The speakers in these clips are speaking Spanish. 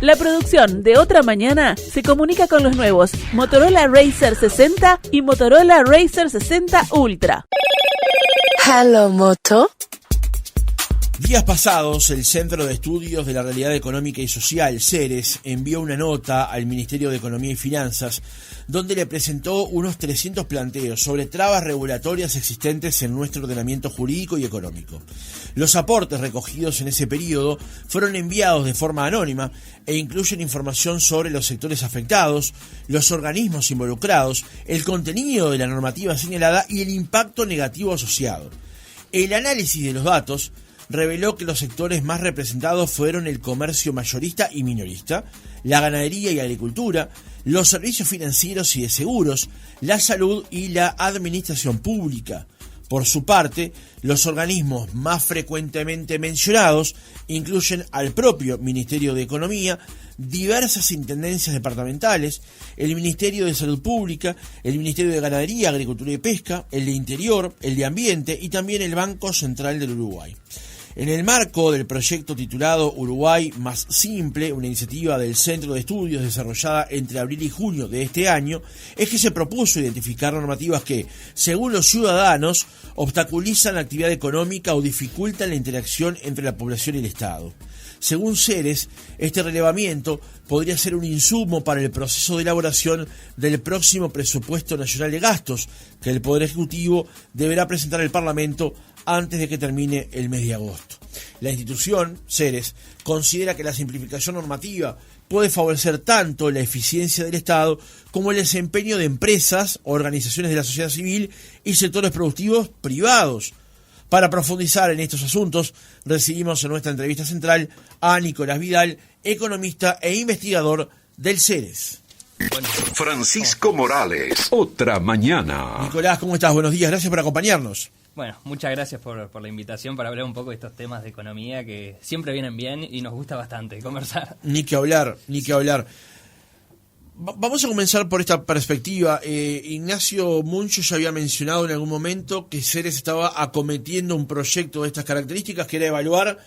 La producción de Otra Mañana se comunica con los nuevos Motorola Razr 60 y Motorola Razr 60 Ultra. Hello, Moto. Días pasados, el Centro de Estudios de la Realidad Económica y Social, CERES, envió una nota al Ministerio de Economía y Finanzas donde le presentó unos 300 planteos sobre trabas regulatorias existentes en nuestro ordenamiento jurídico y económico. Los aportes recogidos en ese periodo fueron enviados de forma anónima e incluyen información sobre los sectores afectados, los organismos involucrados, el contenido de la normativa señalada y el impacto negativo asociado. El análisis de los datos reveló que los sectores más representados fueron el comercio mayorista y minorista, la ganadería y agricultura, los servicios financieros y de seguros, la salud y la administración pública. Por su parte, los organismos más frecuentemente mencionados incluyen al propio Ministerio de Economía, diversas intendencias departamentales, el Ministerio de Salud Pública, el Ministerio de Ganadería, Agricultura y Pesca, el de Interior, el de Ambiente y también el Banco Central del Uruguay. En el marco del proyecto titulado Uruguay Más Simple, una iniciativa del Centro de Estudios desarrollada entre abril y junio de este año, es que se propuso identificar normativas que, según los ciudadanos, obstaculizan la actividad económica o dificultan la interacción entre la población y el Estado. Según CERES, este relevamiento podría ser un insumo para el proceso de elaboración del próximo presupuesto nacional de gastos, que el Poder Ejecutivo deberá presentar al Parlamento antes de que termine el mes de agosto. La institución, CERES, considera que la simplificación normativa puede favorecer tanto la eficiencia del Estado como el desempeño de empresas, organizaciones de la sociedad civil y sectores productivos privados. Para profundizar en estos asuntos, recibimos en nuestra entrevista central a Nicolás Vidal, economista e investigador del CERES. Francisco Morales, Otra Mañana. Nicolás, ¿cómo estás? Buenos días, gracias por acompañarnos. Bueno, muchas gracias por la invitación para hablar un poco de estos temas de economía que siempre vienen bien y nos gusta bastante conversar. Ni que hablar. Vamos a comenzar por esta perspectiva. Ignacio Muncho ya había mencionado en algún momento que CERES estaba acometiendo un proyecto de estas características, que era evaluar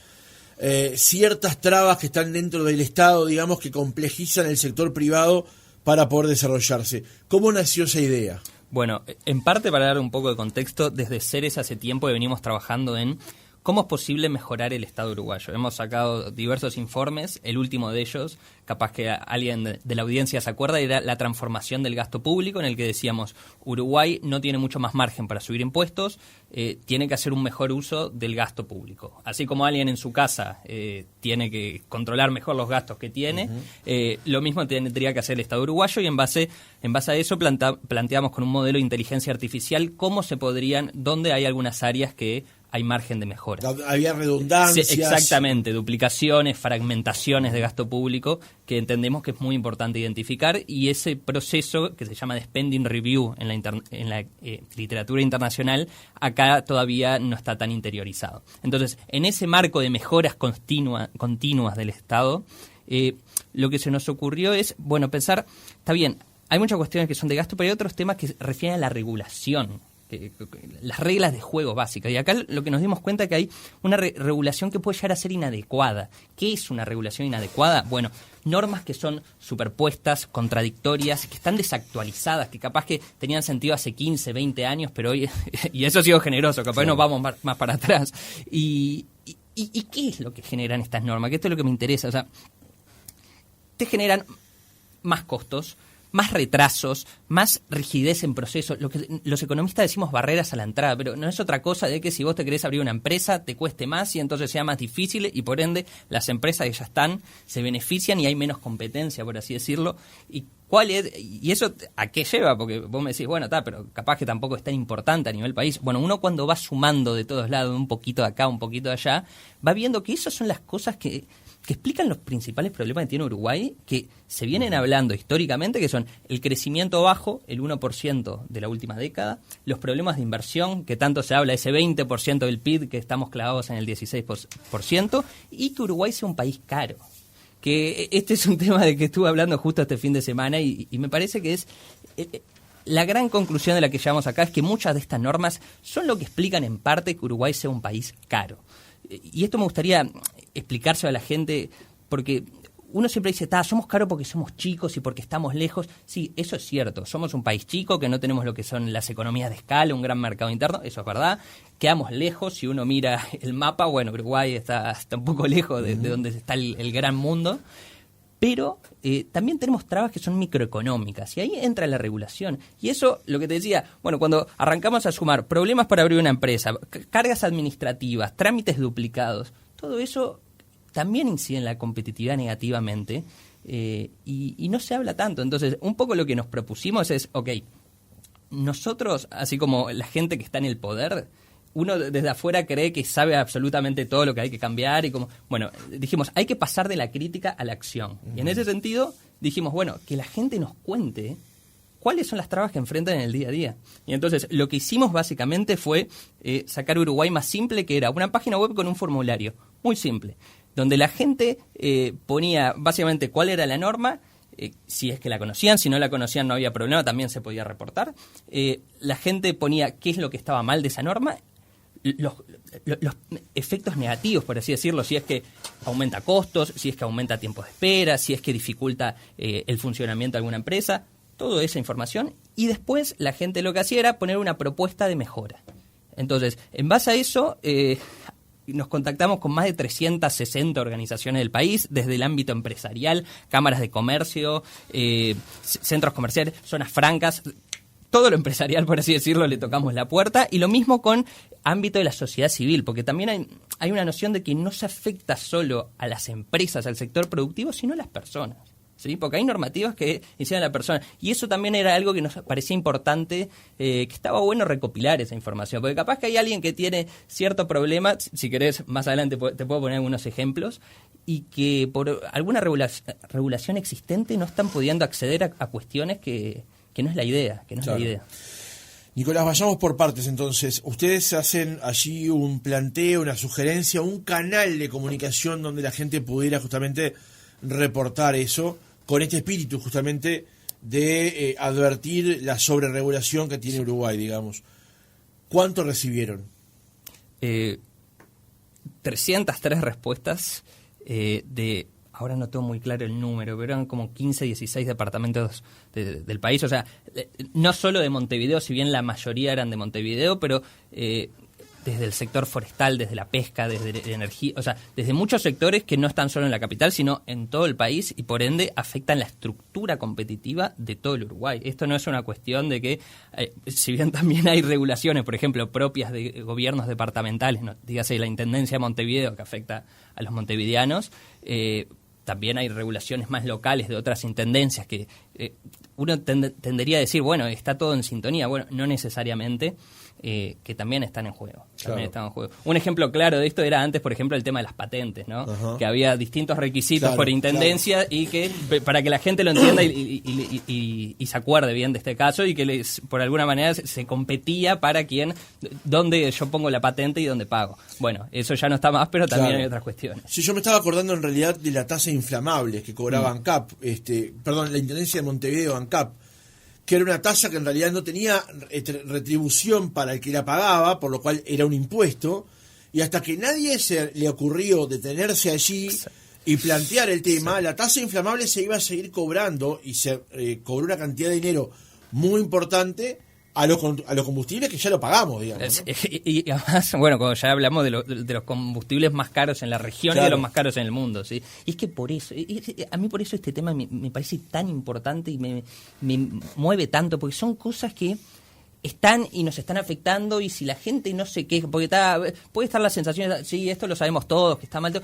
ciertas trabas que están dentro del Estado, digamos, que complejizan el sector privado para poder desarrollarse. ¿Cómo nació esa idea? Bueno, en parte para dar un poco de contexto, desde CERES hace tiempo que venimos trabajando en cómo es posible mejorar el Estado uruguayo. Hemos sacado diversos informes, el último de ellos, capaz que alguien de la audiencia se acuerda, era la transformación del gasto público, en el que decíamos, Uruguay no tiene mucho más margen para subir impuestos, tiene que hacer un mejor uso del gasto público. Así como alguien en su casa tiene que controlar mejor los gastos que tiene, lo mismo tendría que hacer el Estado uruguayo, y en base a eso planteamos con un modelo de inteligencia artificial cómo se podrían, dónde hay algunas áreas que hay margen de mejora. Había redundancias. Sí, exactamente, duplicaciones, fragmentaciones de gasto público que entendemos que es muy importante identificar, y ese proceso que se llama de spending review en la literatura internacional acá todavía no está tan interiorizado. Entonces, en ese marco de mejoras continuas del Estado, lo que se nos ocurrió es, bueno, pensar, está bien, hay muchas cuestiones que son de gasto, pero hay otros temas que refieren a la regulación, las reglas de juego básicas. Y acá lo que nos dimos cuenta es que hay una regulación que puede llegar a ser inadecuada. ¿Qué es una regulación inadecuada? Bueno, normas que son superpuestas, contradictorias, que están desactualizadas, que capaz que tenían sentido hace 15, 20 años, pero hoy, y eso ha sido generoso, capaz nos vamos más para atrás. ¿Y qué es lo que generan estas normas? Que esto es lo que me interesa. O sea, te generan más costos, más retrasos, más rigidez en procesos, lo que los economistas decimos barreras a la entrada, pero no es otra cosa de que si vos te querés abrir una empresa te cueste más y entonces sea más difícil, y por ende las empresas que ya están se benefician y hay menos competencia, por así decirlo. ¿Y eso a qué lleva? Porque vos me decís, bueno, pero capaz que tampoco es tan importante a nivel país. Bueno, uno cuando va sumando de todos lados, un poquito de acá, un poquito de allá, va viendo que esas son las cosas que explican los principales problemas que tiene Uruguay, que se vienen hablando históricamente, que son el crecimiento bajo, el 1% de la última década, los problemas de inversión, que tanto se habla, ese 20% del PIB que estamos clavados en el 16%, y que Uruguay sea un país caro. Que este es un tema de que estuve hablando justo este fin de semana y me parece que es la gran conclusión de la que llegamos acá, es que muchas de estas normas son lo que explican en parte que Uruguay sea un país caro. Y esto me gustaría explicárselo a la gente, porque uno siempre dice, somos caros porque somos chicos y porque estamos lejos. Sí, eso es cierto. Somos un país chico, que no tenemos lo que son las economías de escala, un gran mercado interno, eso es verdad. Quedamos lejos, si uno mira el mapa, bueno, Uruguay está un poco lejos de donde está el gran mundo. Pero también tenemos trabas que son microeconómicas y ahí entra la regulación. Y eso, lo que te decía, bueno, cuando arrancamos a sumar problemas para abrir una empresa, cargas administrativas, trámites duplicados, todo eso también incide en la competitividad negativamente y no se habla tanto. Entonces, un poco lo que nos propusimos es, nosotros, así como la gente que está en el poder, uno desde afuera cree que sabe absolutamente todo lo que hay que cambiar y dijimos, hay que pasar de la crítica a la acción. Y en ese sentido dijimos, que la gente nos cuente cuáles son las trabas que enfrentan en el día a día. Y entonces lo que hicimos básicamente fue sacar Uruguay Más Simple, que era una página web con un formulario muy simple, donde la gente ponía básicamente cuál era la norma, si es que la conocían, si no la conocían no había problema, también se podía reportar. La gente ponía qué es lo que estaba mal de esa norma, los efectos negativos, por así decirlo, si es que aumenta costos, si es que aumenta tiempos de espera, si es que dificulta el funcionamiento de alguna empresa, toda esa información. Y después la gente lo que hacía era poner una propuesta de mejora. Entonces, en base a eso, nos contactamos con más de 360 organizaciones del país, desde el ámbito empresarial, cámaras de comercio, centros comerciales, zonas francas. Todo lo empresarial, por así decirlo, le tocamos la puerta, y lo mismo con ámbito de la sociedad civil, porque también hay una noción de que no se afecta solo a las empresas, al sector productivo, sino a las personas, ¿sí? Porque hay normativas que inciden a la persona, y eso también era algo que nos parecía importante, que estaba bueno recopilar esa información, porque capaz que hay alguien que tiene cierto problema, si querés más adelante te puedo poner algunos ejemplos, y que por alguna regulación existente no están pudiendo acceder a cuestiones que no es la idea, la idea. Nicolás, vayamos por partes entonces. Ustedes hacen allí un planteo, una sugerencia, un canal de comunicación donde la gente pudiera justamente reportar eso, con este espíritu justamente de advertir la sobreregulación que tiene Uruguay, digamos. ¿Cuánto recibieron? 303 respuestas de... Ahora no tengo muy claro el número, pero eran como 15, 16 departamentos del país. O sea, no solo de Montevideo, si bien la mayoría eran de Montevideo, pero desde el sector forestal, desde la pesca, desde la energía, o sea, desde muchos sectores que no están solo en la capital, sino en todo el país, y por ende afectan la estructura competitiva de todo el Uruguay. Esto no es una cuestión de que, si bien también hay regulaciones, por ejemplo, propias de gobiernos departamentales, ¿no? Dígase la Intendencia de Montevideo, que afecta a los montevideanos, también hay regulaciones más locales de otras intendencias que uno tendería a decir, está todo en sintonía. Bueno, no necesariamente, que también están en juego. Un ejemplo claro de esto era antes, por ejemplo, el tema de las patentes, ¿no? Ajá. Que había distintos requisitos por intendencia y que, para que la gente lo entienda y se acuerde bien de este caso, y que por alguna manera se competía para dónde yo pongo la patente y dónde pago. Bueno, eso ya no está más, pero también hay otras cuestiones. Sí, yo me estaba acordando en realidad de la tasa de inflamables que cobraba ANCAP, la Intendencia de Montevideo, ANCAP, que era una tasa que en realidad no tenía retribución para el que la pagaba, por lo cual era un impuesto, y hasta que nadie se le ocurrió detenerse allí y plantear el tema, la tasa inflamable se iba a seguir cobrando, y se cobró una cantidad de dinero muy importante a los combustibles que ya lo pagamos, digamos, ¿no? Y además, cuando ya hablamos de los combustibles más caros en la región, y de los más caros en el mundo, ¿sí? Y es que por eso, a mí por eso este tema me parece tan importante y me mueve tanto, porque son cosas que están y nos están afectando, y si la gente no se queja, porque puede estar la sensación de, sí, esto lo sabemos todos, que está mal,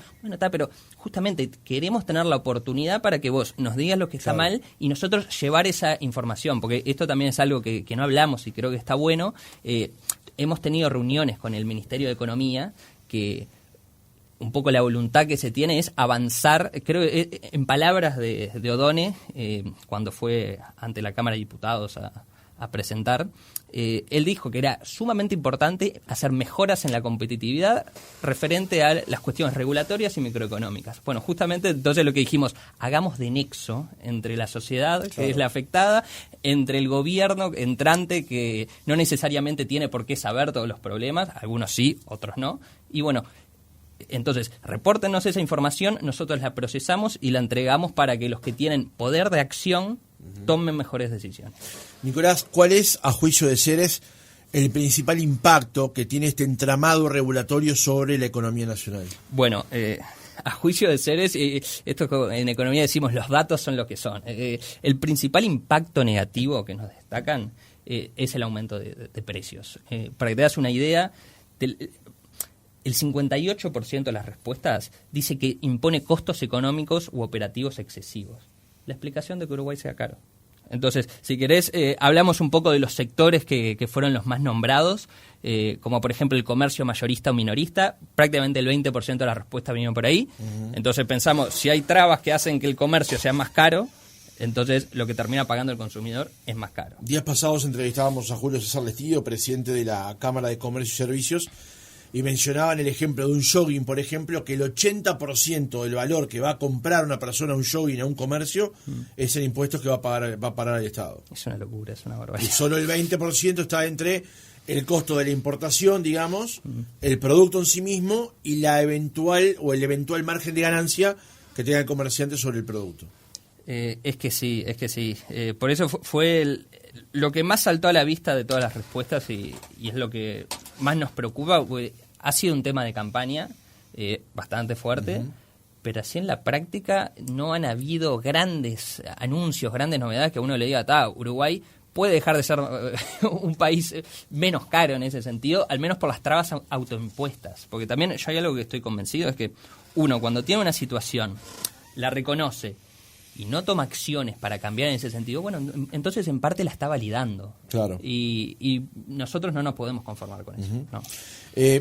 pero justamente queremos tener la oportunidad para que vos nos digas lo que está mal y nosotros llevar esa información, porque esto también es algo que no hablamos y creo que está bueno. Hemos tenido reuniones con el Ministerio de Economía, que un poco la voluntad que se tiene es avanzar, creo, en palabras de Odone, cuando fue ante la Cámara de Diputados a presentar, él dijo que era sumamente importante hacer mejoras en la competitividad referente a las cuestiones regulatorias y microeconómicas. Bueno, justamente entonces lo que dijimos, hagamos de nexo entre la sociedad, que es la afectada, entre el gobierno entrante, que no necesariamente tiene por qué saber todos los problemas, algunos sí, otros no, y Entonces, repórtenos esa información, nosotros la procesamos y la entregamos para que los que tienen poder de acción tomen mejores decisiones. Nicolás, ¿cuál es, a juicio de Ceres, el principal impacto que tiene este entramado regulatorio sobre la economía nacional? Bueno, a juicio de Ceres, esto en economía decimos los datos son lo que son. El principal impacto negativo que nos destacan es el aumento de precios. Para que te das una idea, el 58% de las respuestas dice que impone costos económicos u operativos excesivos. La explicación de que Uruguay sea caro. Entonces, si querés, hablamos un poco de los sectores que fueron los más nombrados, como por ejemplo el comercio mayorista o minorista. Prácticamente el 20% de la respuesta vino por ahí. Entonces pensamos, si hay trabas que hacen que el comercio sea más caro, entonces lo que termina pagando el consumidor es más caro. Días pasados entrevistábamos a Julio César Lestillo, presidente de la Cámara de Comercio y Servicios, y mencionaban el ejemplo de un jogging, por ejemplo, que el 80% del valor que va a comprar una persona un jogging a un comercio es el impuesto que va a pagar el Estado. Es una locura, es una Y barbaridad. solo el 20% está entre el costo de la importación, digamos, el producto en sí mismo y el eventual margen de ganancia que tenga el comerciante sobre el producto. Es que sí. Por eso fue lo que más saltó a la vista de todas las respuestas y es lo que más nos preocupa, porque ha sido un tema de campaña bastante fuerte, pero así en la práctica no han habido grandes anuncios, grandes novedades que uno le diga, Uruguay puede dejar de ser un país menos caro en ese sentido, al menos por las trabas autoimpuestas. Porque también yo hay algo que estoy convencido, es que uno cuando tiene una situación, la reconoce y no toma acciones para cambiar en ese sentido, bueno, entonces en parte la está validando. Claro. Y nosotros no nos podemos conformar con eso. No.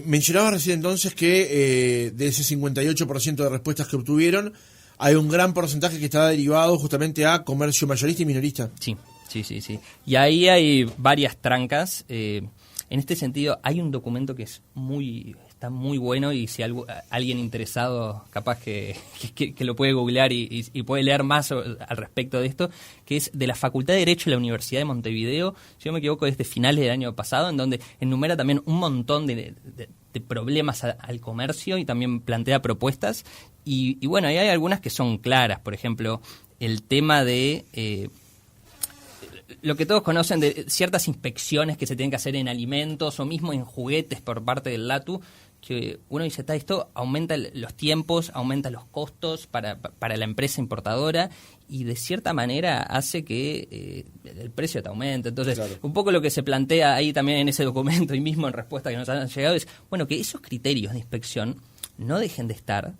Mencionaba recién entonces que de ese 58% de respuestas que obtuvieron, hay un gran porcentaje que está derivado justamente a comercio mayorista y minorista. Sí. Y ahí hay varias trancas. En este sentido, hay un documento que está muy bueno y si alguien interesado capaz que lo puede googlear y puede leer más al respecto de esto, que es de la Facultad de Derecho de la Universidad de Montevideo, si no me equivoco, desde finales del año pasado, en donde enumera también un montón de problemas al comercio y también plantea propuestas. Y bueno, ahí hay algunas que son claras. Por ejemplo, el tema de lo que todos conocen de ciertas inspecciones que se tienen que hacer en alimentos o mismo en juguetes por parte del LATU, que uno dice, esto aumenta los tiempos, aumenta los costos para la empresa importadora y de cierta manera hace que el precio te aumente. Entonces, claro, un poco lo que se plantea ahí también en ese documento y mismo en respuesta que nos han llegado es, bueno, que esos criterios de inspección no dejen de estar,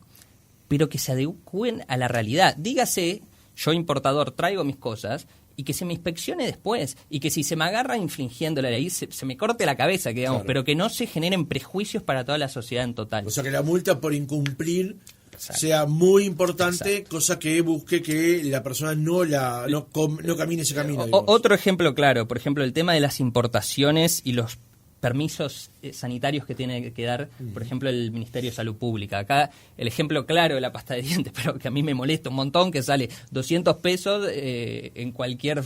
pero que se adecúen a la realidad. Dígase, yo importador traigo mis cosas y que se me inspeccione después y que si se me agarra infringiendo la ley se me corte la cabeza, que digamos, claro, pero que no se generen prejuicios para toda la sociedad en total. O sea, que la multa por incumplir, exacto, sea muy importante, exacto, cosa que busque que la persona no camine ese camino. Otro ejemplo claro, por ejemplo, el tema de las importaciones y los permisos sanitarios que tiene que dar, por ejemplo, el Ministerio de Salud Pública. Acá el ejemplo claro de la pasta de dientes, pero que a mí me molesta un montón, que sale 200 pesos en cualquier,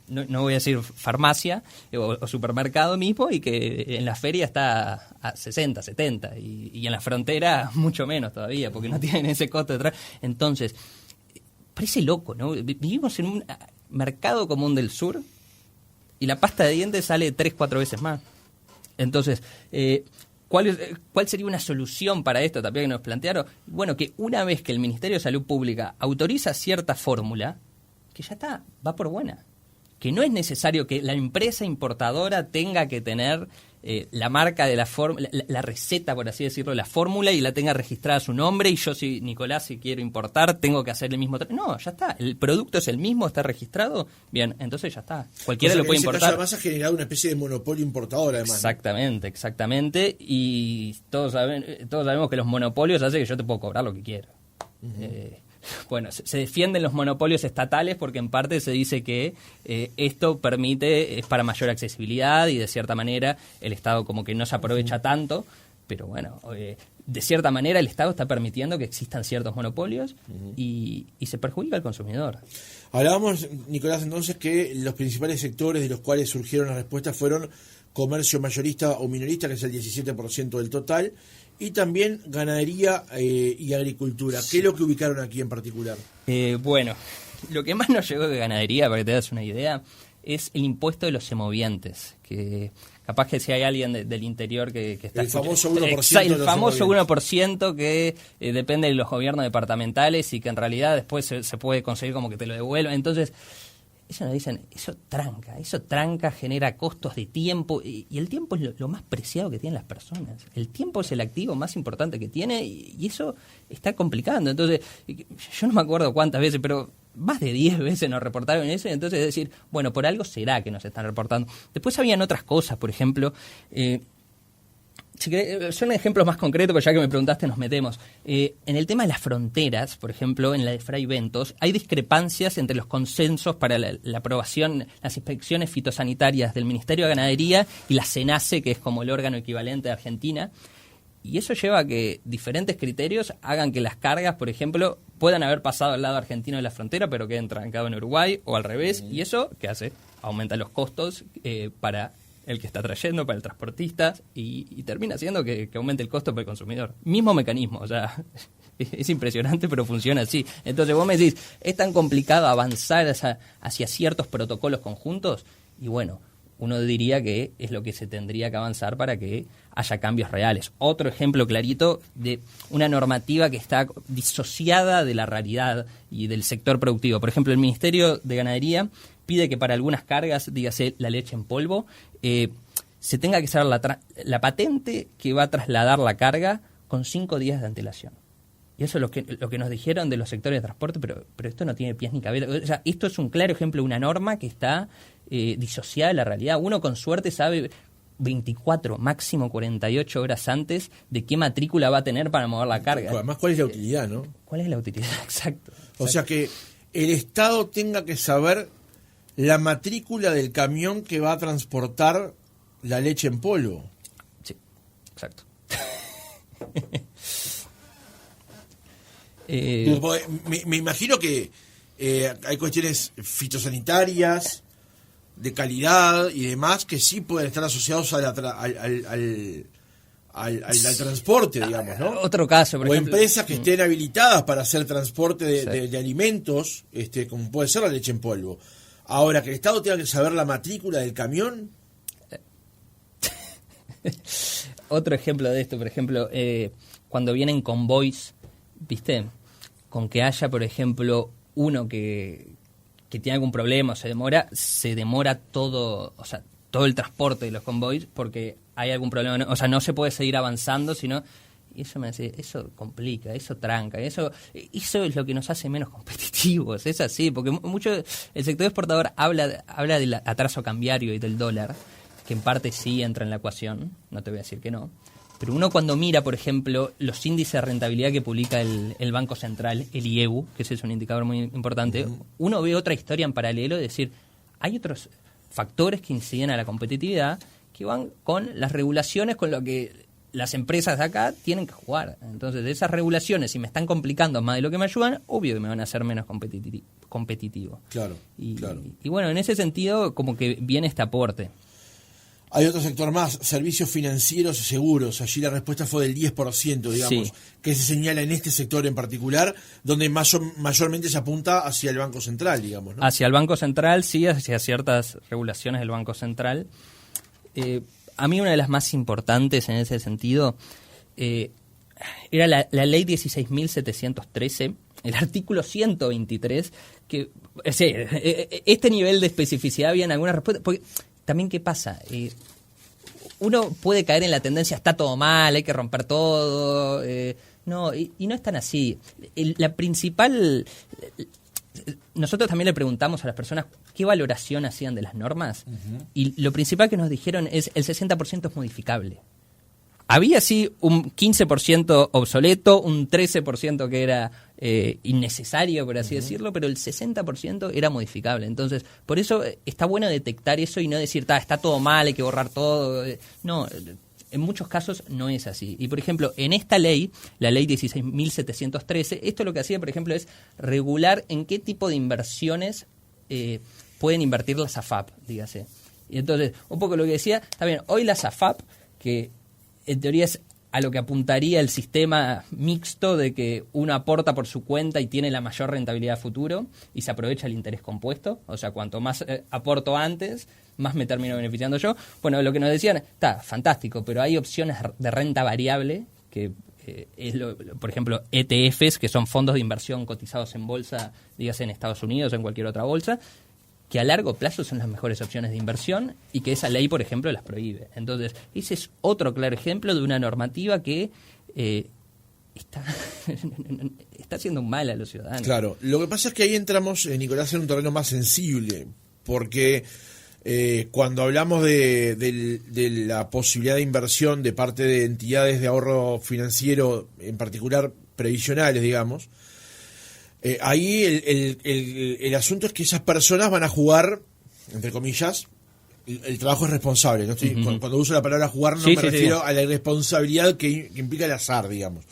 no voy a decir farmacia o supermercado mismo, y que en la feria está a 60, 70, y en la frontera mucho menos todavía, porque no tienen ese costo detrás. Entonces, parece loco, ¿no? Vivimos en un mercado común del sur y la pasta de dientes sale 3-4 veces más. Entonces, ¿cuál sería una solución para esto también que nos plantearon? Bueno, que una vez que el Ministerio de Salud Pública autoriza cierta fórmula, que ya está, va por buena. Que no es necesario que la empresa importadora tenga que tener la marca de la receta, por así decirlo, la fórmula, y la tenga registrada a su nombre, y yo, Nicolás, si quiero importar, tengo que hacer el mismo. No, ya está, el producto es el mismo, está registrado, bien, entonces ya está, cualquiera lo puede importar. Además ha generado una especie de monopolio importador, además. Exactamente, y todos sabemos que los monopolios hacen que yo te puedo cobrar lo que quiera. Bueno, se defienden los monopolios estatales porque en parte se dice que esto es para mayor accesibilidad y de cierta manera el Estado como que no se aprovecha tanto, pero bueno, de cierta manera el Estado está permitiendo que existan ciertos monopolios y se perjudica al consumidor. Hablábamos, Nicolás, entonces que los principales sectores de los cuales surgieron las respuestas fueron comercio mayorista o minorista, que es el 17% del total, y también ganadería y agricultura. ¿Qué es lo que ubicaron aquí en particular? Bueno, lo que más nos llegó de ganadería, para que te das una idea, es el impuesto de los semovientes, que capaz que si hay alguien del interior que está... El famoso 1%. El famoso 1% que depende de los gobiernos departamentales y que en realidad después se puede conseguir como que te lo devuelvan. Entonces, ellos nos dicen, eso tranca, genera costos de tiempo, y el tiempo es lo más preciado que tienen las personas. El tiempo es el activo más importante que tiene, y eso está complicando. Entonces, yo no me acuerdo cuántas veces, pero más de 10 veces nos reportaron eso, y entonces es decir, bueno, por algo será que nos están reportando. Después habían otras cosas, por ejemplo, son ejemplos más concretos, pero ya que me preguntaste nos metemos. En el tema de las fronteras, por ejemplo, en la de Fray Bentos, hay discrepancias entre los consensos para la aprobación, las inspecciones fitosanitarias del Ministerio de Ganadería y la SENACE, que es como el órgano equivalente de Argentina. Y eso lleva a que diferentes criterios hagan que las cargas, por ejemplo, puedan haber pasado al lado argentino de la frontera, pero queden trancados en Uruguay, o al revés. Y eso, ¿qué hace? Aumenta los costos para el que está trayendo, para el transportista, y termina haciendo que aumente el costo para el consumidor. Mismo mecanismo, o sea, es impresionante, pero funciona así. Entonces vos me decís, ¿es tan complicado avanzar hacia ciertos protocolos conjuntos? Y bueno, uno diría que es lo que se tendría que avanzar para que haya cambios reales. Otro ejemplo clarito de una normativa que está disociada de la realidad y del sector productivo. Por ejemplo, el Ministerio de Ganadería pide que para algunas cargas, dígase la leche en polvo, se tenga que saber la patente que va a trasladar la carga con 5 días de antelación. Y eso es lo que nos dijeron de los sectores de transporte, pero esto no tiene pies ni cabeza. O sea, esto es un claro ejemplo de una norma que está disociada de la realidad. Uno con suerte sabe 24, máximo 48 horas antes de qué matrícula va a tener para mover la carga. Además, ¿cuál es la utilidad, no? ¿Cuál es la utilidad? Exacto. O sea, que el Estado tenga que saber la matrícula del camión que va a transportar la leche en polvo. Sí, exacto. Me imagino que hay cuestiones fitosanitarias, de calidad y demás, que sí pueden estar asociados al transporte, digamos, ¿no? Otro caso, por ejemplo. O empresas que estén habilitadas para hacer transporte de alimentos, como puede ser la leche en polvo. Ahora, que el Estado tenga que saber la matrícula del camión. Otro ejemplo de esto, por ejemplo, cuando vienen convoys, ¿viste? Con que haya, por ejemplo, uno que tiene algún problema o se demora todo, o sea, todo el transporte de los convoys porque hay algún problema, o sea, no se puede seguir avanzando, sino... Y eso me dice, eso complica, eso tranca, eso es lo que nos hace menos competitivos, es así, porque el sector exportador habla del atraso cambiario y del dólar, que en parte sí entra en la ecuación, no te voy a decir que no, pero uno cuando mira, por ejemplo, los índices de rentabilidad que publica el Banco Central, el IEBU, que ese es un indicador muy importante, uno ve otra historia en paralelo, es decir, hay otros factores que inciden a la competitividad que van con las regulaciones, con lo que las empresas de acá tienen que jugar. Entonces, de esas regulaciones, si me están complicando más de lo que me ayudan, obvio que me van a hacer menos competitivo. Claro, claro. Y bueno, en ese sentido, como que viene este aporte. Hay otro sector más, servicios financieros y seguros. Allí la respuesta fue del 10%, digamos, sí, que se señala en este sector en particular, donde mayormente se apunta hacia el Banco Central, digamos, ¿no? Hacia el Banco Central, sí, hacia ciertas regulaciones del Banco Central. A mí una de las más importantes en ese sentido era la ley 16.713, el artículo 123, que este nivel de especificidad había en alguna respuesta. Porque también, ¿qué pasa? Uno puede caer en la tendencia, está todo mal, hay que romper todo. No, y no es tan así. La principal... Nosotros también le preguntamos a las personas qué valoración hacían de las normas, y lo principal que nos dijeron es el 60% es modificable. Había sí un 15% obsoleto, un 13% que era innecesario, por así decirlo, pero el 60% era modificable. Entonces, por eso está bueno detectar eso y no decir, está todo mal, hay que borrar todo. No, en muchos casos no es así. Y, por ejemplo, en esta ley, la ley 16.713, esto lo que hacía, por ejemplo, es regular en qué tipo de inversiones pueden invertir las AFAP, dígase. Y entonces, un poco lo que decía, está bien, hoy las AFAP, que en teoría es a lo que apuntaría el sistema mixto de que uno aporta por su cuenta y tiene la mayor rentabilidad futuro y se aprovecha el interés compuesto. O sea, cuanto más aporto antes, más me termino beneficiando yo. Bueno, lo que nos decían, está fantástico, pero hay opciones de renta variable que es por ejemplo, ETFs, que son fondos de inversión cotizados en bolsa, dígase en Estados Unidos o en cualquier otra bolsa, que a largo plazo son las mejores opciones de inversión y que esa ley, por ejemplo, las prohíbe. Entonces, ese es otro claro ejemplo de una normativa que está haciendo un mal a los ciudadanos. Claro, lo que pasa es que ahí entramos, Nicolás, en un terreno más sensible, porque cuando hablamos de la posibilidad de inversión de parte de entidades de ahorro financiero, en particular previsionales, digamos, ahí el asunto es que esas personas van a jugar, entre comillas, el trabajo es responsable. ¿No? Cuando uso la palabra jugar no me refiero a la irresponsabilidad que implica el azar, digamos.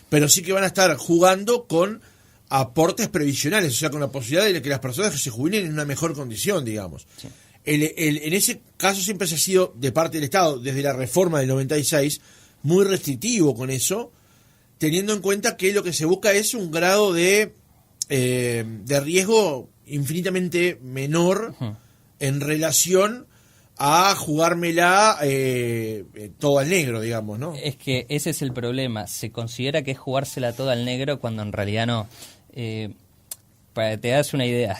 Pero sí que van a estar jugando con aportes previsionales, o sea, con la posibilidad de que las personas se jubilen en una mejor condición, digamos. Sí. En ese caso siempre se ha sido, de parte del Estado, desde la reforma del 96, muy restrictivo con eso, teniendo en cuenta que lo que se busca es un grado de riesgo infinitamente menor en relación a jugármela todo al negro, digamos, ¿no? Es que ese es el problema. Se considera que es jugársela todo al negro cuando en realidad no. Para que te das una idea,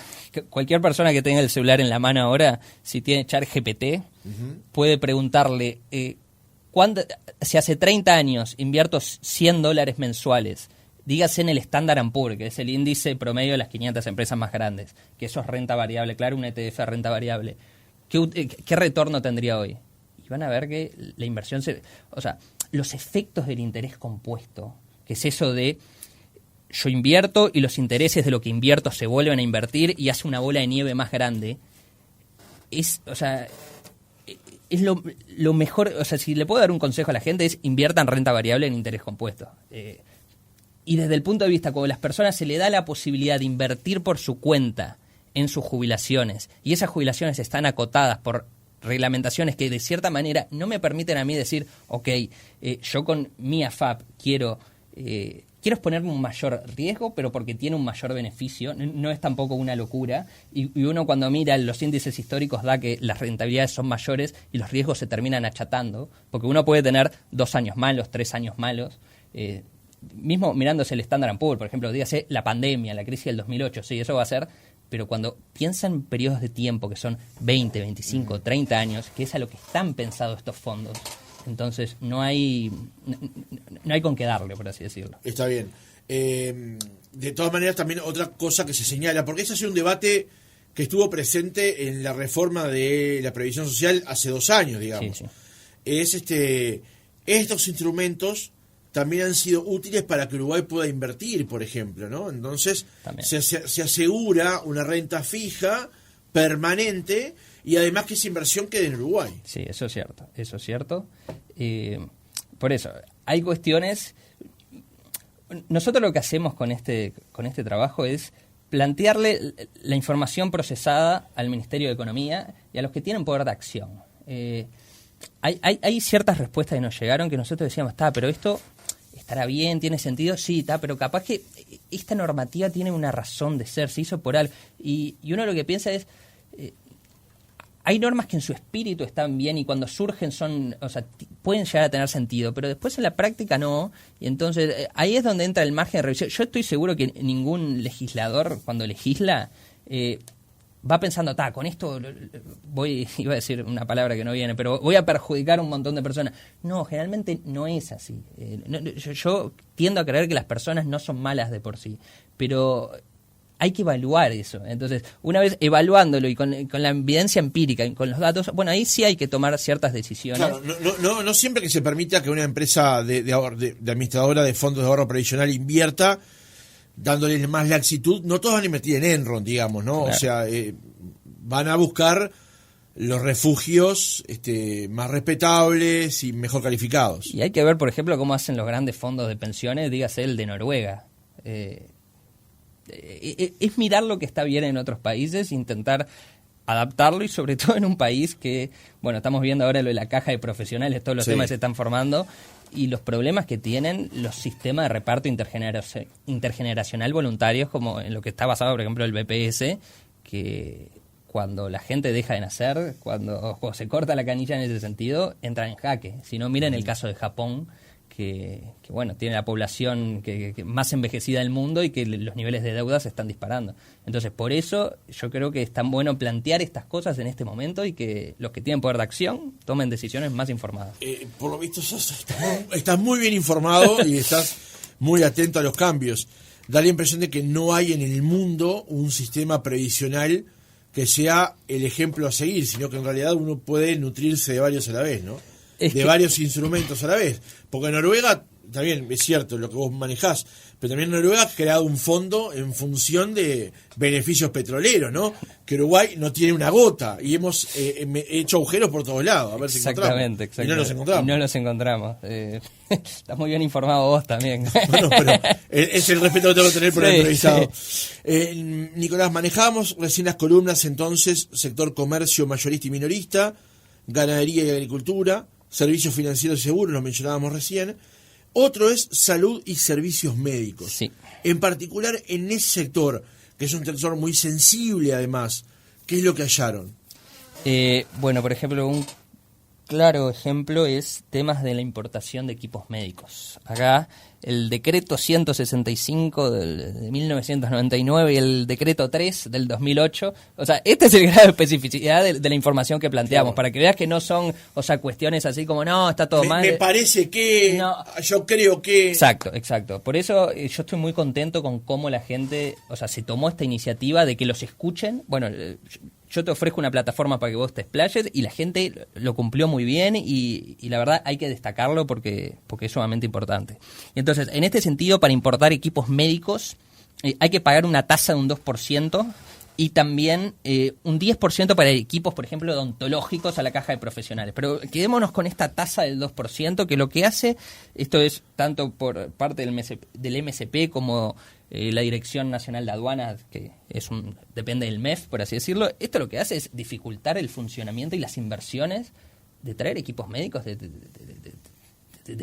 cualquier persona que tenga el celular en la mano ahora, si tiene ChatGPT, puede preguntarle, si hace 30 años invierto $100 mensuales, dígase en el Standard & Poor's, que es el índice promedio de las 500 empresas más grandes, que eso es renta variable, claro, un ETF de renta variable, ¿qué retorno tendría hoy? Y van a ver que la inversión o sea, los efectos del interés compuesto, que es eso de yo invierto y los intereses de lo que invierto se vuelven a invertir y hace una bola de nieve más grande, es lo mejor. O sea, si le puedo dar un consejo a la gente es inviertan renta variable en interés compuesto. Y desde el punto de vista, cuando a las personas se le da la posibilidad de invertir por su cuenta en sus jubilaciones, y esas jubilaciones están acotadas por reglamentaciones que de cierta manera no me permiten a mí decir, yo con mi AFAP quiero exponerme un mayor riesgo, pero porque tiene un mayor beneficio, no es tampoco una locura, y uno cuando mira los índices históricos da que las rentabilidades son mayores y los riesgos se terminan achatando, porque uno puede tener 2 años malos, 3 años malos, mismo mirándose el Standard & Poor's, por ejemplo, dígase la pandemia, la crisis del 2008, sí, eso va a ser, pero cuando piensan en periodos de tiempo que son 20, 25, 30 años, que es a lo que están pensados estos fondos, entonces no hay con qué darle, por así decirlo. Está bien. De todas maneras, también otra cosa que se señala, porque ese ha sido un debate que estuvo presente en la reforma de la previsión social hace 2 años, digamos. Sí. Es estos instrumentos también han sido útiles para que Uruguay pueda invertir, por ejemplo, ¿no? Entonces se asegura una renta fija, permanente, y además que esa inversión quede en Uruguay. Sí, eso es cierto. Por eso, hay cuestiones. Nosotros lo que hacemos con este trabajo es plantearle la información procesada al Ministerio de Economía y a los que tienen poder de acción. Hay ciertas respuestas que nos llegaron que nosotros decíamos, pero esto estará bien, tiene sentido, sí, pero capaz que esta normativa tiene una razón de ser, se hizo por algo. Y uno lo que piensa es, hay normas que en su espíritu están bien y cuando surgen pueden llegar a tener sentido, pero después en la práctica no, y entonces ahí es donde entra el margen de revisión. Yo estoy seguro que ningún legislador, cuando legisla, va pensando, con esto iba a decir una palabra que no viene, pero voy a perjudicar a un montón de personas. No, generalmente no es así. Yo tiendo a creer que las personas no son malas de por sí, pero hay que evaluar eso. Entonces, una vez evaluándolo y con la evidencia empírica y con los datos, ahí sí hay que tomar ciertas decisiones. Claro, no siempre que se permita que una empresa de administradora de fondos de ahorro previsional invierta, dándoles más laxitud, no todos van a invertir en Enron, digamos, ¿no? Claro. O sea, van a buscar los refugios más respetables y mejor calificados. Y hay que ver, por ejemplo, cómo hacen los grandes fondos de pensiones, dígase el de Noruega. Es mirar lo que está bien en otros países, intentar adaptarlo, y sobre todo en un país que, bueno, estamos viendo ahora lo de la caja de profesionales, todos los temas que se están formando, y los problemas que tienen los sistemas de reparto intergeneracional voluntarios, como en lo que está basado, por ejemplo, el BPS, que cuando la gente deja de nacer, cuando se corta la canilla en ese sentido, entra en jaque. Si no, miren el caso de Japón, que bueno, tiene la población que más envejecida del mundo y que los niveles de deuda se están disparando. Entonces, por eso yo creo que es tan bueno plantear estas cosas en este momento y que los que tienen poder de acción tomen decisiones más informadas. Por lo visto estás muy bien informado y estás muy atento a los cambios. Da la impresión de que no hay en el mundo un sistema previsional que sea el ejemplo a seguir, sino que en realidad uno puede nutrirse de varios a la vez, ¿no? Varios instrumentos a la vez. Porque Noruega, también es cierto lo que vos manejás, pero también Noruega ha creado un fondo en función de beneficios petroleros, ¿no? Que Uruguay no tiene una gota y hemos hecho agujeros por todos lados, a ver si exactamente, encontramos. Exactamente. Y no los encontramos. Estás muy bien informado vos también. Bueno, pero es el respeto que tengo que tener por el entrevistado. Nicolás, manejábamos recién las columnas entonces, sector comercio mayorista y minorista, ganadería y agricultura, servicios financieros y seguros, lo mencionábamos recién. Otro es salud y servicios médicos. Sí. En particular en ese sector, que es un sector muy sensible además, ¿qué es lo que hallaron? Bueno, por ejemplo, un claro ejemplo es temas de la importación de equipos médicos. Acá el decreto 165 de 1999 y el decreto 3 del 2008, o sea, este es el grado de especificidad de la información que planteamos, para que veas que no son, o sea, cuestiones así como, no, está todo mal. Me parece que, no. Yo creo que... Exacto. Por eso yo estoy muy contento con cómo la gente, o sea, se tomó esta iniciativa de que los escuchen. Bueno, yo te ofrezco una plataforma para que vos te explayes y la gente lo cumplió muy bien y la verdad hay que destacarlo porque es sumamente importante. Y entonces, en este sentido, para importar equipos médicos hay que pagar una tasa de un 2% y también un 10% para equipos, por ejemplo, odontológicos a la caja de profesionales. Pero quedémonos con esta tasa del 2%, que lo que hace, esto es tanto por parte del MSP como la Dirección Nacional de Aduanas, que depende del MEF, por así decirlo, esto lo que hace es dificultar el funcionamiento y las inversiones de traer equipos médicos de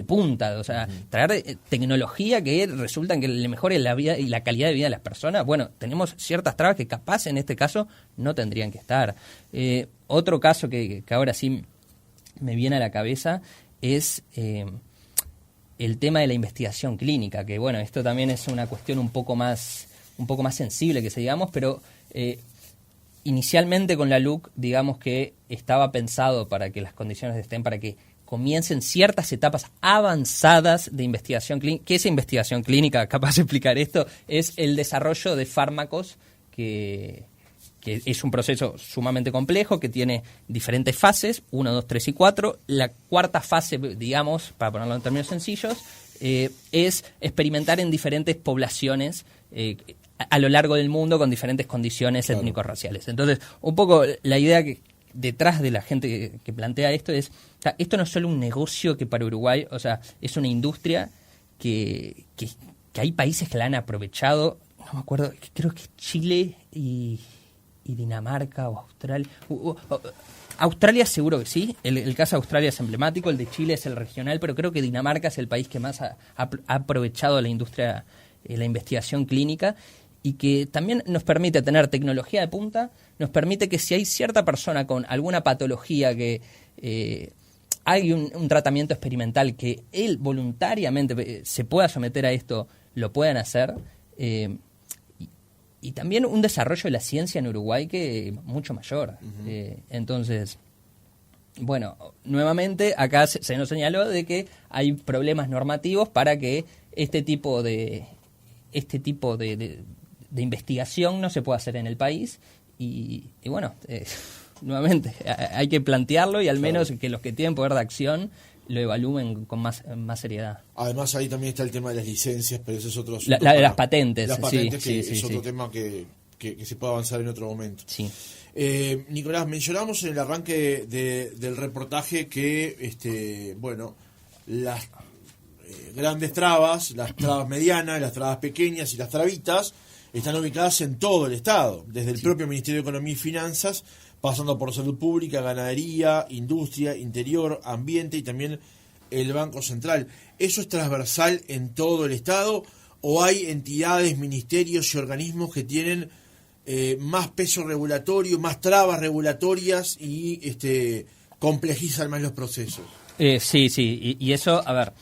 punta, o sea, traer tecnología que resulta en que le mejore la vida y la calidad de vida de las personas. Bueno, tenemos ciertas trabas que capaz en este caso no tendrían que estar. Otro caso que ahora sí me viene a la cabeza es el tema de la investigación clínica, que bueno, esto también es una cuestión un poco más sensible, que se digamos, pero inicialmente con la LUC, digamos que estaba pensado para que las condiciones estén, para que comiencen ciertas etapas avanzadas de investigación clínica. ¿Qué es investigación clínica? Capaz de explicar esto, es el desarrollo de fármacos que es un proceso sumamente complejo, que tiene diferentes fases, 1, 2, 3 y 4. La cuarta fase, digamos, para ponerlo en términos sencillos, es experimentar en diferentes poblaciones a lo largo del mundo con diferentes condiciones étnico-raciales. Entonces, un poco la idea que detrás de la gente que plantea esto es, o sea, esto no es solo un negocio que para Uruguay, o sea, es una industria que hay países que la han aprovechado, no me acuerdo, creo que Chile y Dinamarca o Australia. Australia seguro que sí, el caso de Australia es emblemático, el de Chile es el regional, pero creo que Dinamarca es el país que más ha aprovechado la industria, la investigación clínica, y que también nos permite tener tecnología de punta, nos permite que si hay cierta persona con alguna patología que hay un tratamiento experimental que él voluntariamente se pueda someter a esto, lo puedan hacer. Y también un desarrollo de la ciencia en Uruguay que mucho mayor. Entonces, bueno, nuevamente acá se nos señaló de que hay problemas normativos para que este tipo de investigación no se pueda hacer en el país. Y bueno, nuevamente hay que plantearlo y al menos que los que tienen poder de acción lo evalúen con más seriedad. Además ahí también está el tema de las licencias, pero eso es otro asunto. Las patentes. Las patentes, sí, que es otro tema que se puede avanzar en otro momento. Sí. Nicolás, mencionamos en el arranque del reportaje que las grandes trabas, las trabas medianas, las trabas pequeñas y las trabitas están ubicadas en todo el Estado, desde el propio Ministerio de Economía y Finanzas, pasando por Salud Pública, Ganadería, Industria, Interior, Ambiente y también el Banco Central. ¿Eso es transversal en todo el Estado o hay entidades, ministerios y organismos que tienen más peso regulatorio, más trabas regulatorias y complejizan más los procesos? Sí, y eso, a ver,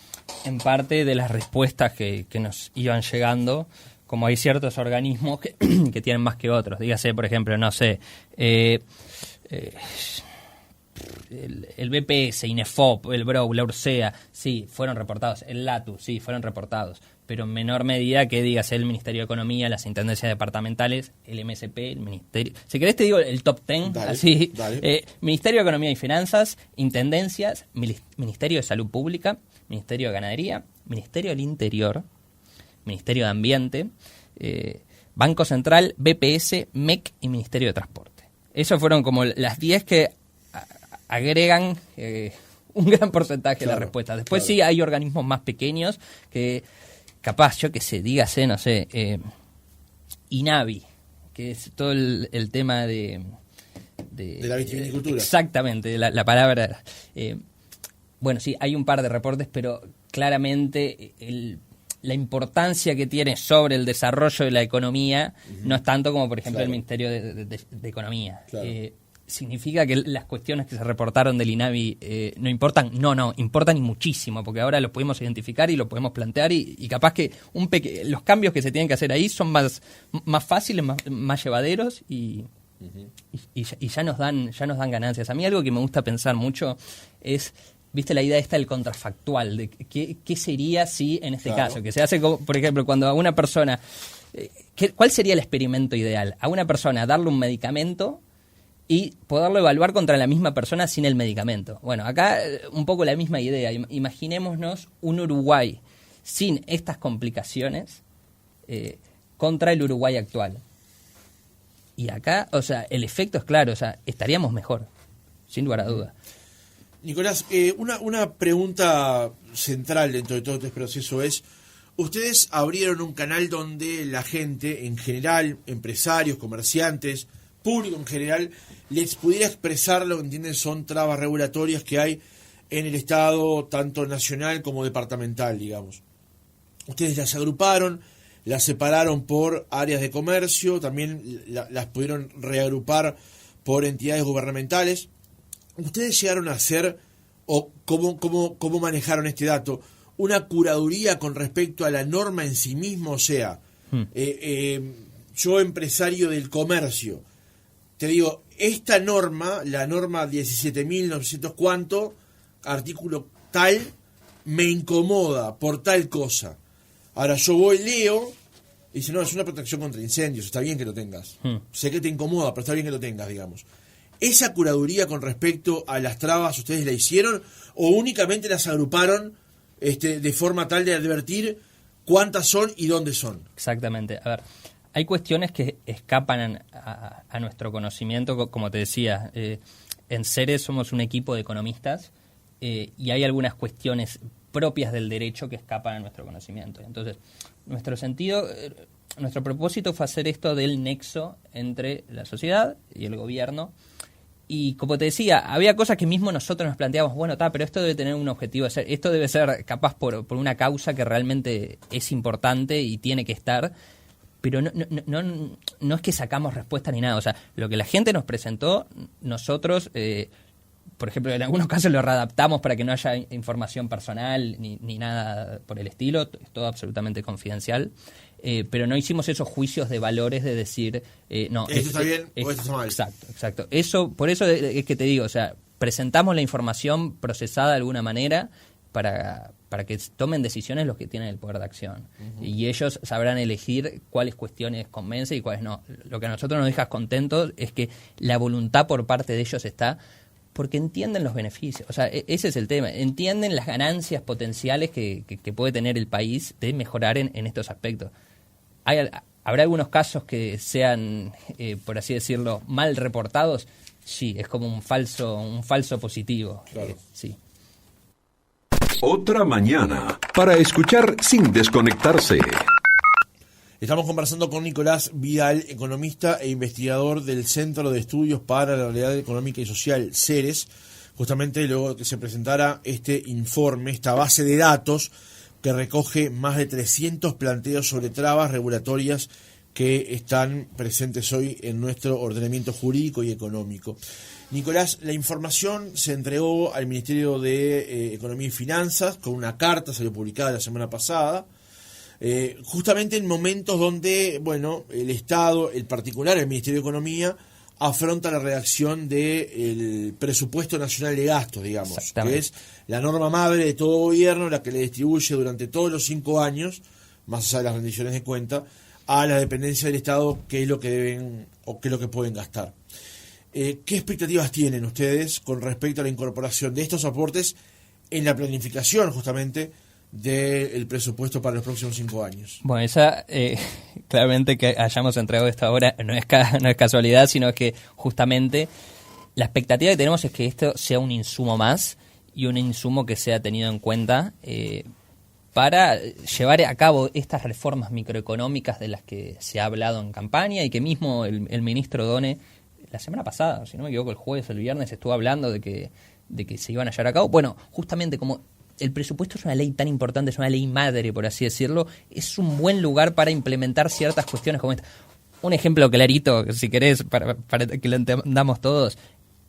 en parte de las respuestas que nos iban llegando, como hay ciertos organismos que tienen más que otros, dígase, por ejemplo, no sé, el BPS, INEFOP, el BROW, la URSEA, sí, fueron reportados, el LATU, sí, fueron reportados, pero en menor medida que, dígase, el Ministerio de Economía, las intendencias departamentales, el MSP, el Ministerio... Si querés te digo el top 10, dale, así. Dale. Ministerio de Economía y Finanzas, Intendencias, Ministerio de Salud Pública, Ministerio de Ganadería, Ministerio del Interior, Ministerio de Ambiente, Banco Central, BPS, MEC y Ministerio de Transporte. Esos fueron como las 10 que agregan un gran porcentaje de la respuesta. Después sí hay organismos más pequeños que capaz, yo que sé, dígase, no sé, INAVI, que es todo el tema de la vitivinicultura. Exactamente, la palabra. Bueno, sí, hay un par de reportes, pero claramente la importancia que tiene sobre el desarrollo de la economía no es tanto como, por ejemplo, el Ministerio de Economía. Claro. ¿Significa que las cuestiones que se reportaron del INAVI no importan? No, importan y muchísimo, porque ahora lo podemos identificar y lo podemos plantear y capaz que los cambios que se tienen que hacer ahí son más fáciles, más llevaderos y ya nos dan ganancias. A mí algo que me gusta pensar mucho es, viste, la idea esta del contrafactual, de qué sería si en este caso, que se hace, por ejemplo, cuando a una persona, ¿cuál sería el experimento ideal? A una persona darle un medicamento y poderlo evaluar contra la misma persona sin el medicamento. Bueno, acá un poco la misma idea. Imaginémonos un Uruguay sin estas complicaciones contra el Uruguay actual. Y acá, o sea, el efecto es claro, o sea, estaríamos mejor, sin lugar a duda. Nicolás, una pregunta central dentro de todo este proceso es, ustedes abrieron un canal donde la gente en general, empresarios, comerciantes, público en general, les pudiera expresar lo que entienden son trabas regulatorias que hay en el Estado, tanto nacional como departamental, digamos. Ustedes las agruparon, las separaron por áreas de comercio, también las pudieron reagrupar por entidades gubernamentales. ¿Ustedes llegaron a hacer, o cómo manejaron este dato, una curaduría con respecto a la norma en sí mismo? O sea, yo empresario del comercio, te digo, esta norma, la norma 17.900 cuánto, artículo tal, me incomoda por tal cosa. Ahora yo voy, leo, y dice, no, es una protección contra incendios, está bien que lo tengas. Sé que te incomoda, pero está bien que lo tengas, digamos. ¿Esa curaduría con respecto a las trabas ustedes la hicieron o únicamente las agruparon de forma tal de advertir cuántas son y dónde son? Exactamente. A ver, hay cuestiones que escapan a nuestro conocimiento, como te decía. En Ceres somos un equipo de economistas y hay algunas cuestiones propias del derecho que escapan a nuestro conocimiento. Entonces, nuestro propósito fue hacer esto del nexo entre la sociedad y el gobierno. Y como te decía, había cosas que mismo nosotros nos planteábamos, bueno, pero esto debe tener un objetivo, esto debe ser capaz por una causa que realmente es importante y tiene que estar, pero no es que sacamos respuesta ni nada. O sea, lo que la gente nos presentó, nosotros, por ejemplo, en algunos casos lo readaptamos para que no haya información personal ni nada por el estilo, es todo absolutamente confidencial. Pero no hicimos esos juicios de valores de decir, no, esto está bien o esto está mal. Exacto. Por eso es que te digo, o sea, presentamos la información procesada de alguna manera para que tomen decisiones los que tienen el poder de acción. Y ellos sabrán elegir cuáles cuestiones convence y cuáles no. Lo que a nosotros nos deja contentos es que la voluntad por parte de ellos está porque entienden los beneficios. O sea, ese es el tema. Entienden las ganancias potenciales que puede tener el país de mejorar en estos aspectos. ¿Habrá algunos casos que sean, por así decirlo, mal reportados? Sí, es como un falso positivo. Claro. Sí. Otra mañana para escuchar sin desconectarse. Estamos conversando con Nicolás Vidal, economista e investigador del Centro de Estudios para la Realidad Económica y Social, CERES, justamente luego de que se presentara este informe, esta base de datos que recoge más de 300 planteos sobre trabas regulatorias que están presentes hoy en nuestro ordenamiento jurídico y económico. Nicolás, la información se entregó al Ministerio de Economía y Finanzas con una carta, salió publicada la semana pasada, justamente en momentos donde, bueno, el Estado, el particular, el Ministerio de Economía, afronta la redacción del presupuesto nacional de gastos, digamos, que es la norma madre de todo gobierno, la que le distribuye durante todos los 5 años, más allá de las rendiciones de cuenta, a la dependencia del Estado qué es lo que deben o qué es lo que pueden gastar. ¿Qué expectativas tienen ustedes con respecto a la incorporación de estos aportes en la planificación justamente del presupuesto para los próximos 5 años? Bueno, esa claramente que hayamos entregado esta obra no es casualidad, sino que justamente la expectativa que tenemos es que esto sea un insumo más y un insumo que sea tenido en cuenta para llevar a cabo estas reformas microeconómicas de las que se ha hablado en campaña y que mismo el ministro Done la semana pasada, si no me equivoco, el jueves o el viernes estuvo hablando de que se iban a llevar a cabo. Bueno, justamente como el presupuesto es una ley tan importante, es una ley madre, por así decirlo, es un buen lugar para implementar ciertas cuestiones como esta. Un ejemplo clarito, si querés, para que lo entendamos todos.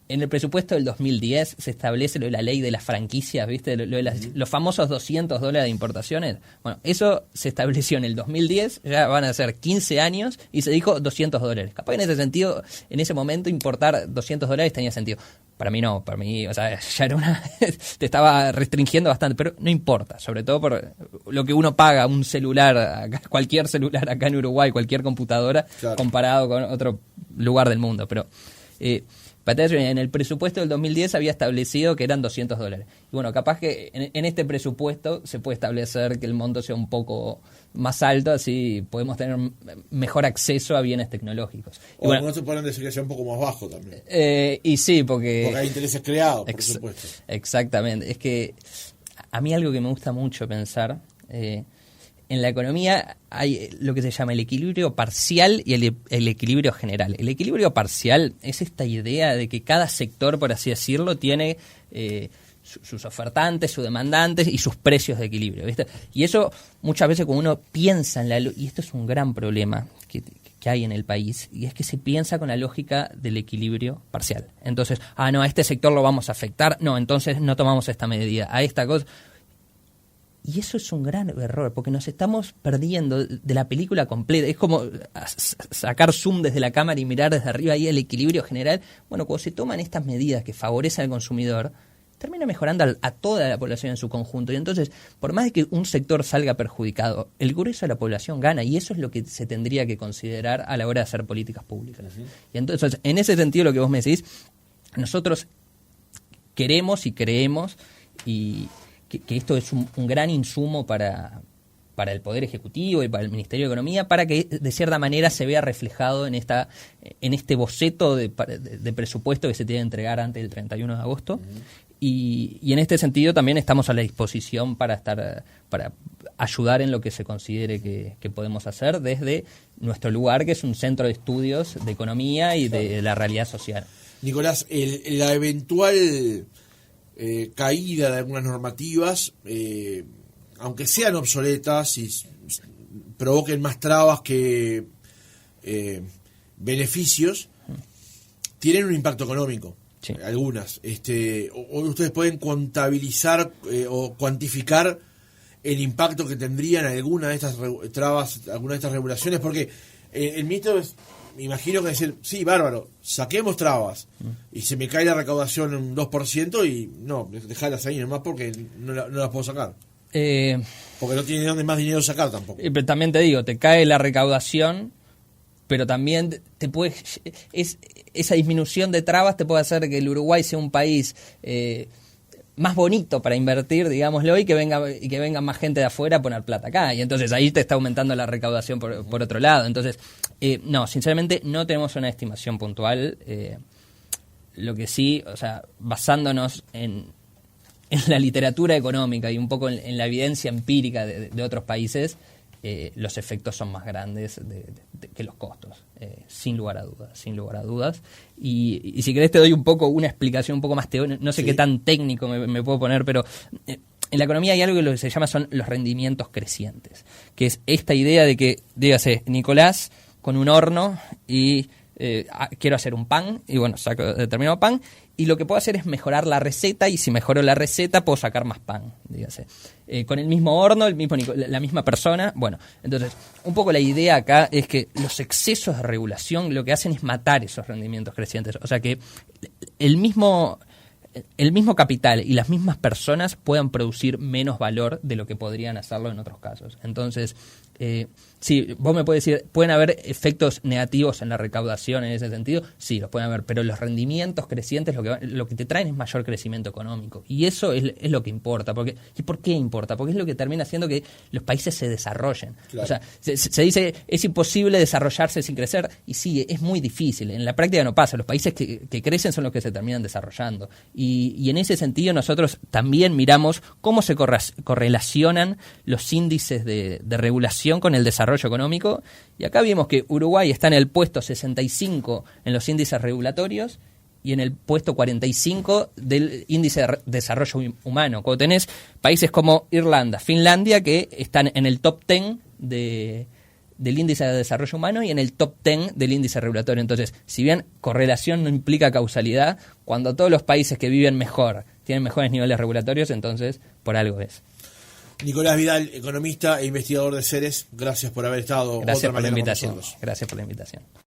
En el presupuesto del 2010 se establece lo de la ley de las franquicias, ¿viste? Lo de los famosos $200 de importaciones. Bueno, eso se estableció en el 2010, ya van a ser 15 años, y se dijo $200. Capaz que en ese sentido, en ese momento, importar $200 tenía sentido. Para mí no, para mí, o sea, ya era te estaba restringiendo bastante, pero no importa, sobre todo por lo que uno paga un celular, cualquier celular acá en Uruguay, cualquier computadora, claro, comparado con otro lugar del mundo, pero... en el presupuesto del 2010 había establecido que eran $200. Y bueno, capaz que en este presupuesto se puede establecer que el monto sea un poco más alto, así podemos tener mejor acceso a bienes tecnológicos. O bueno, algunos se pueden decir que sea un poco más bajo también. Y sí, porque hay intereses creados, por supuesto. Exactamente. Es que a mí algo que me gusta mucho pensar... en la economía hay lo que se llama el equilibrio parcial y el equilibrio general. El equilibrio parcial es esta idea de que cada sector, por así decirlo, tiene sus ofertantes, sus demandantes y sus precios de equilibrio, ¿viste? Y eso muchas veces cuando uno piensa y esto es un gran problema que hay en el país, y es que se piensa con la lógica del equilibrio parcial. Entonces, no, a este sector lo vamos a afectar, no, entonces no tomamos esta medida, a esta cosa... Y eso es un gran error, porque nos estamos perdiendo de la película completa. Es como sacar zoom desde la cámara y mirar desde arriba ahí el equilibrio general. Bueno, cuando se toman estas medidas que favorecen al consumidor, termina mejorando a toda la población en su conjunto. Y entonces, por más de que un sector salga perjudicado, el grueso de la población gana. Y eso es lo que se tendría que considerar a la hora de hacer políticas públicas. Uh-huh. Y entonces, en ese sentido, lo que vos me decís, nosotros queremos y creemos que esto es un gran insumo para el Poder Ejecutivo y para el Ministerio de Economía, para que de cierta manera se vea reflejado en este boceto de presupuesto que se tiene que entregar antes del 31 de agosto. Uh-huh. Y en este sentido también estamos a la disposición para ayudar en lo que se considere que podemos hacer desde nuestro lugar, que es un centro de estudios de economía y de la realidad social. Nicolás, la eventual... caída de algunas normativas, aunque sean obsoletas y provoquen más trabas que beneficios, tienen un impacto económico. Sí. Algunas. O ustedes pueden contabilizar o cuantificar el impacto que tendrían alguna de estas trabas, alguna de estas regulaciones, porque el ministro me imagino que decir, sí, bárbaro, saquemos trabas y se me cae la recaudación en un 2% y no, dejarlas ahí nomás porque no las puedo sacar. Porque no tiene de dónde más dinero sacar tampoco. Pero también te digo, te cae la recaudación, pero también esa disminución de trabas te puede hacer que el Uruguay sea un país más bonito para invertir, digámoslo, y que venga más gente de afuera a poner plata acá. Y entonces ahí te está aumentando la recaudación por otro lado. Entonces, no, sinceramente no tenemos una estimación puntual. Lo que sí, o sea, basándonos en la literatura económica y un poco en la evidencia empírica de otros países, los efectos son más grandes que los costos, sin lugar a dudas. Y si querés te doy un poco una explicación un poco más teórica, no sé qué tan técnico me puedo poner, pero en la economía hay algo que lo que se llama son los rendimientos crecientes, que es esta idea de que, dígase, Nicolás con un horno y quiero hacer un pan, y bueno, saco determinado pan, y lo que puedo hacer es mejorar la receta, y si mejoro la receta puedo sacar más pan, dígase. Con el mismo horno, la misma persona. Bueno, entonces, un poco la idea acá es que los excesos de regulación lo que hacen es matar esos rendimientos crecientes. O sea que el mismo capital y las mismas personas puedan producir menos valor de lo que podrían hacerlo en otros casos. Entonces, sí, vos me puedes decir, ¿pueden haber efectos negativos en la recaudación en ese sentido? Sí, los pueden haber, pero los rendimientos crecientes lo que te traen es mayor crecimiento económico. Y eso es lo que importa. ¿Y por qué importa? Porque es lo que termina haciendo que los países se desarrollen. Claro. O sea, se dice, es imposible desarrollarse sin crecer, y sí, es muy difícil. En la práctica no pasa. Los países que crecen son los que se terminan desarrollando. Y en ese sentido nosotros también miramos cómo se correlacionan los índices de regulación con el desarrollo económico, y acá vimos que Uruguay está en el puesto 65 en los índices regulatorios y en el puesto 45 del índice de desarrollo humano. Cuando tenés países como Irlanda, Finlandia, que están en el top 10 del índice de desarrollo humano y en el top 10 del índice regulatorio. Entonces, si bien correlación no implica causalidad, cuando todos los países que viven mejor tienen mejores niveles regulatorios, entonces por algo es. Nicolás Vidal, economista e investigador de Ceres, gracias por haber estado. Gracias por la invitación. Gracias por la invitación.